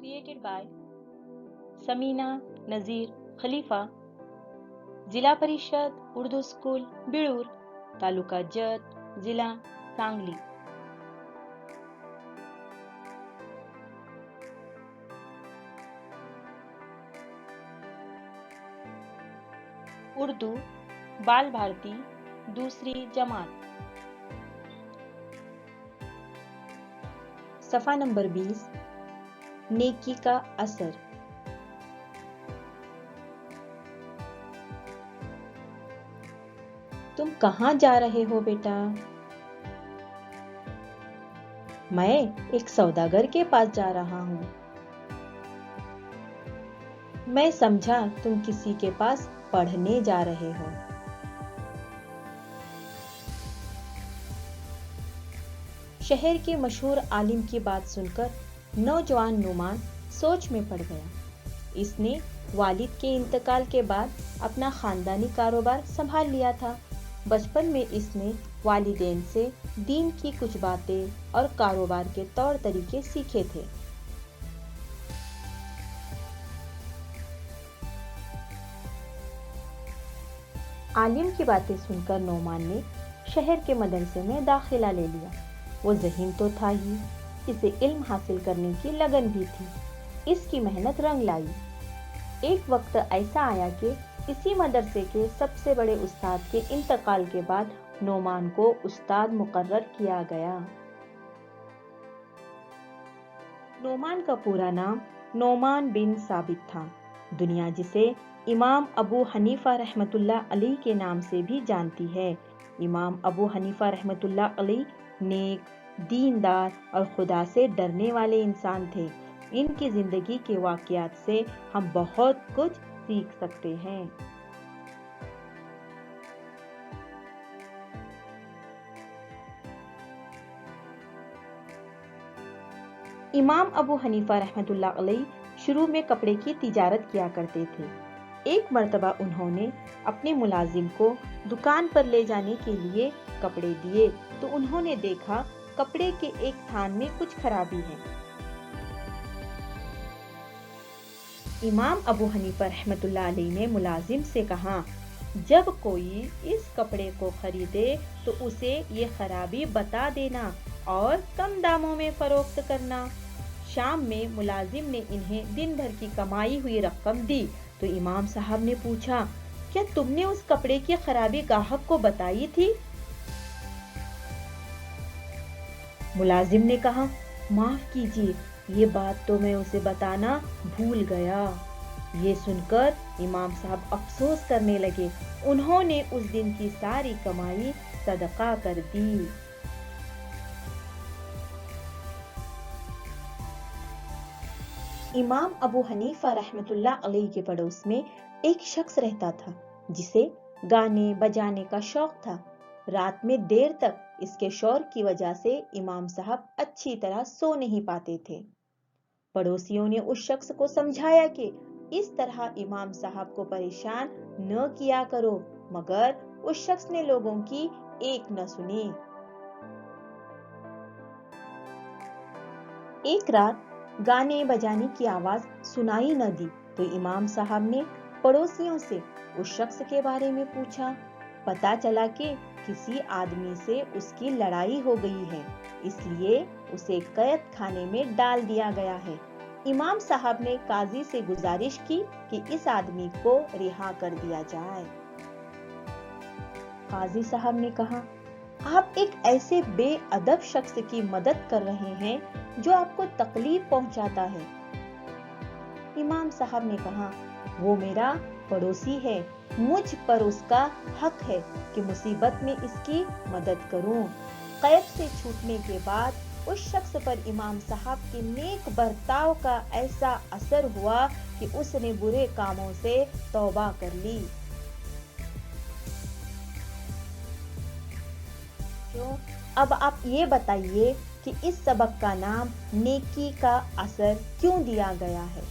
created by Samina Nazir Khalifa, जिला परिषद Urdu school बिळूर, taluka जत, जिला सांगली. उर्दू बाल भारती दूसरी जमात. सफ़ा नंबर 20. नेकी का असर. तुम कहाँ जा रहे हो बेटा? मैं एक सौदागर के पास जा रहा हूँ. मैं समझा तुम किसी के पास पढ़ने जा रहे हो. शहर के मशहूर आलिम की बात सुनकर नौजवान नुमान सोच में पड़ गया. इसने वालिद के इंतकाल के बाद अपना खानदानी कारोबार संभाल लिया था. बचपन में इसने वालिदैन से दीन की कुछ बातें और कारोबार के तौर तरीके सीखे थे. आलिम की बातें सुनकर नौमान ने शहर के मदरसे में दाखिला ले लिया. वो ज़हीन तो था ही, इसे इल्म हासिल करने की लगन भी थी. इसकी मेहनत रंग लाई. एक वक्त ऐसा आया कि इसी मदरसे के सबसे बड़े उस्ताद के इंतकाल के बाद नौमान को उस्ताद मुकर्रर किया गया. नौमान का पूरा नाम नौमान बिन साबित था. दुनिया जिसे इमाम अबू हनीफा रहमतुल्लाह अलैह के नाम से भी जानती है. इमाम अबू हनीफा रहमतुल्लाह अलैह नेक, दीनदार और खुदा से डरने वाले इंसान थे. इनकी जिंदगी के वाक़यात से हम बहुत कुछ सीख सकते हैं. इमाम अबू हनीफा रहमतुल्लाह अलैह शुरू में कपड़े की तिजारत किया करते थे. एक मर्तबा उन्होंने अपने मुलाजिम को दुकान पर ले जाने के लिए कपड़े दिए तो उन्होंने देखा कपड़े के एक थान में कुछ खराबी है. इमाम अबू हनीफा रहमतुल्लाह अलैह ने मुलाजिम से कहा, जब कोई इस कपड़े को खरीदे तो उसे ये खराबी बता देना और कम दामों में फरोख्त करना. शाम में मुलाजिम ने इन्हें दिन भर की कमाई हुई रकम दी तो इमाम साहब ने पूछा, क्या तुमने उस कपड़े की खराबी गाहक को बताई थी? मुलाजिम ने कहा, माफ कीजिए, ये बात तो मैं उसे बताना भूल गया. ये सुनकर इमाम साहब अफसोस करने लगे. उन्होंने उस दिन की सारी कमाई सदका कर दी. इमाम अबू हनीफा रहमतुल्लाह अलैह के पड़ोस में एक शख्स रहता था जिसे गाने बजाने का शौक था. रात में देर तक इसके शोर की वजह से इमाम साहब अच्छी तरह सो नहीं पाते थे. पड़ोसियों ने उस शख्स को समझाया कि इस तरह इमाम साहब को परेशान न किया करो, मगर उस शख्स ने लोगों की एक न सुनी. एक रात गाने बजाने की आवाज सुनाई न दी तो इमाम साहब ने पड़ोसियों से उस शख्स के बारे में पूछा. पता चला कि किसी आदमी से उसकी लड़ाई हो गई है, इसलिए उसे कैद खाने में डाल दिया गया है. इमाम साहब ने काजी से गुजारिश की कि इस आदमी को रिहा कर दिया जाए. काजी साहब ने कहा, आप एक ऐसे बेअदब शख्स की मदद कर रहे हैं जो आपको तकलीफ पहुंचाता है. इमाम साहब ने कहा, वो मेरा पड़ोसी है, मुझ पर उसका हक है कि मुसीबत में इसकी मदद करूं. कैद से छूटने के बाद उस शख्स पर इमाम साहब के नेक बर्ताव का ऐसा असर हुआ कि उसने बुरे कामों से तौबा कर ली. तो अब आप ये बताइए कि इस सबक का नाम नेकी का असर क्यों दिया गया है?